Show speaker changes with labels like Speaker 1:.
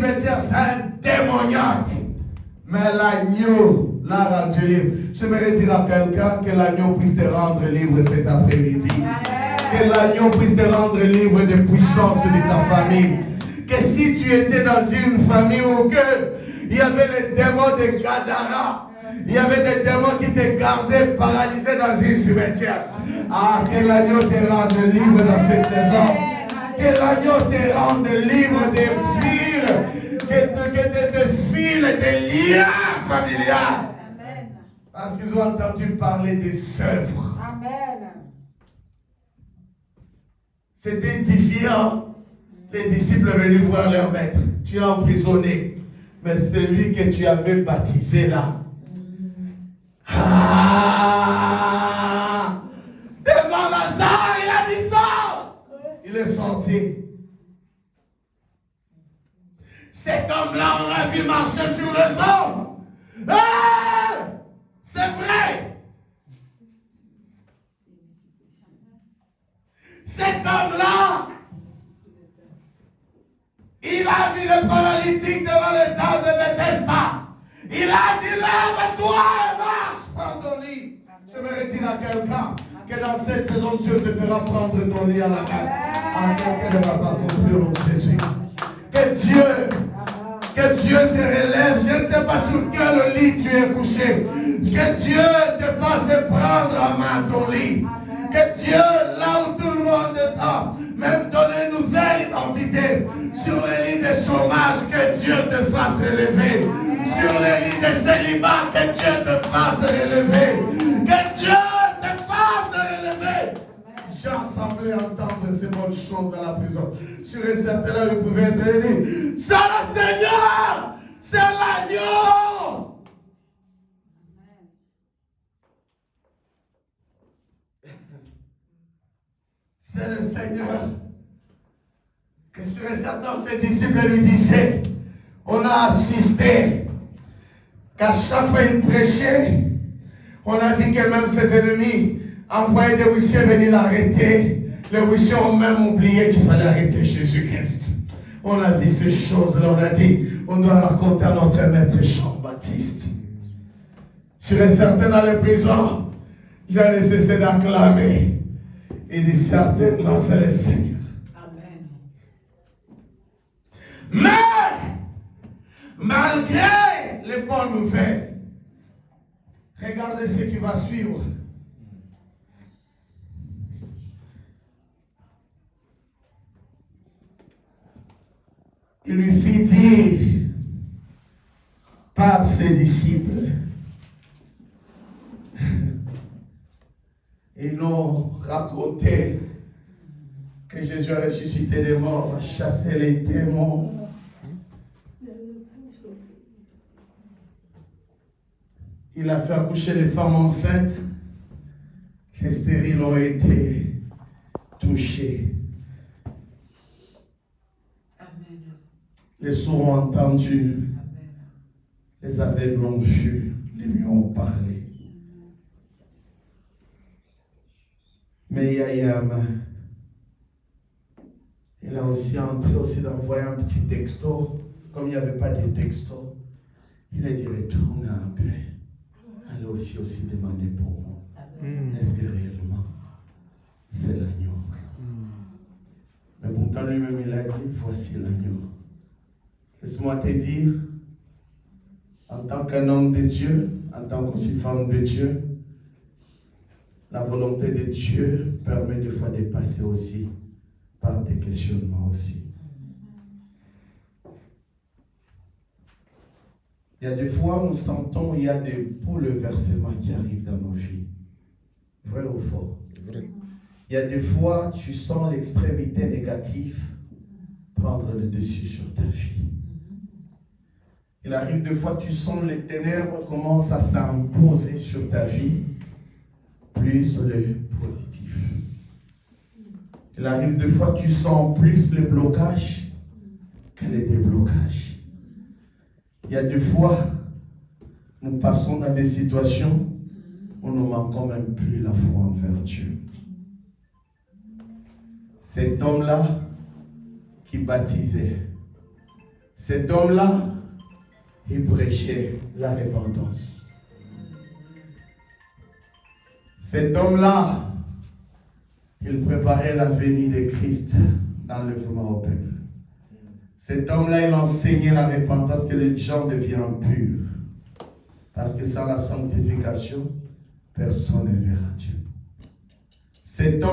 Speaker 1: cimetière, c'est un démoniaque. Mais l'agneau l'a rendu libre. J'aimerais dire à quelqu'un que l'agneau puisse te rendre libre cet après-midi. Que l'agneau puisse te rendre libre des puissances de ta famille. Que si tu étais dans une famille où il y avait les démons de Gadara, il y avait des démons qui te gardaient paralysé dans une cimetière. Ah, que l'agneau te rende libre dans cette saison. Que l'agneau te rende libre des fils, des fils, des liens familiaux. Parce qu'ils ont entendu parler des œuvres.
Speaker 2: Amen.
Speaker 1: C'était édifiant. Les disciples venaient voir leur maître. Tu es emprisonné. Mais celui que tu avais baptisé là. Devant Lazare, il a dit ça. Il est sorti. Cet homme-là, on l'a vu marcher sur les eaux. C'est vrai. Cet homme-là, il a vu le paralytique devant le temple de Bethesda. Il a dit, lève-toi et marche, prends ton lit. J'aimerais dire à quelqu'un que dans cette saison, Dieu te fera prendre ton lit à la main. Quelqu'un ne va pas compris en Jésus. Que Dieu te relève. Je ne sais pas sur quel lit tu es couché. Que Dieu te fasse prendre en main ton lit. Que Dieu, là où tout le monde est, même donner une nouvelle identité. Sur les lits de chômage, que Dieu te fasse relever. Sur les lits de célibat, que Dieu te fasse relever. Que Dieu te fasse relever. J'ai semblé entendre ces bonnes choses dans la prison. Sur et certain là, vous pouvez être dit, c'est le Seigneur, c'est l'agneau. C'est le Seigneur. Que sur et certain, ses disciples lui disaient, on a assisté qu'à chaque fois il prêchait, on a vu que même ses ennemis envoyaient des huissiers venir l'arrêter. Les huissiers ont même oublié qu'il fallait arrêter Jésus-Christ. On a vu ces choses-là, on a dit, on doit raconter à notre maître Jean-Baptiste. Sur et certain dans les prisons, j'allais cesser d'acclamer. Il dit certainement c'est le Seigneur.
Speaker 2: Amen.
Speaker 1: Mais, malgré les bonnes nouvelles, regardez ce qui va suivre. Il lui fit dire par ses disciples. Ils l'ont raconté que Jésus a ressuscité des morts, a chassé les démons. Il a fait accoucher les femmes enceintes. Les stériles ont été touchés.
Speaker 2: Amen.
Speaker 1: Les sourds ont entendu.
Speaker 2: Amen.
Speaker 1: Les aveugles ont vu. Les muets ont parlé. Mais Yayam, il a aussi entré aussi d'envoyer un petit texto. Comme il n'y avait pas de texto, il a dit retourne un peu. Allez aussi demander pour moi. Est-ce que réellement c'est l'agneau? Mais pourtant lui-même il a dit voici l'agneau. Laisse-moi te dire, en tant qu'un homme de Dieu, en tant qu'aussi femme de Dieu, la volonté de Dieu permet des fois de passer aussi par des questionnements aussi. Il y a des fois nous sentons il y a des bouleversements qui arrivent dans nos vies. Vrai ou faux? Vrai. Il y a des fois tu sens l'extrémité négative prendre le dessus sur ta vie. Il arrive des fois tu sens les ténèbres commencent à s'imposer sur ta vie. Plus le positif. Il arrive des fois tu sens plus le blocage que le déblocage. Il y a des fois nous passons dans des situations où nous manquons même plus la foi envers Dieu. Cet homme-là qui baptisait, Cet homme-là, il prêchait la repentance. Cet homme-là, il préparait la venue de Christ d'enlèvement au peuple. Cet homme-là, il enseignait la repentance, que les gens deviennent purs. Parce que sans la sanctification, personne ne verra Dieu. Cet homme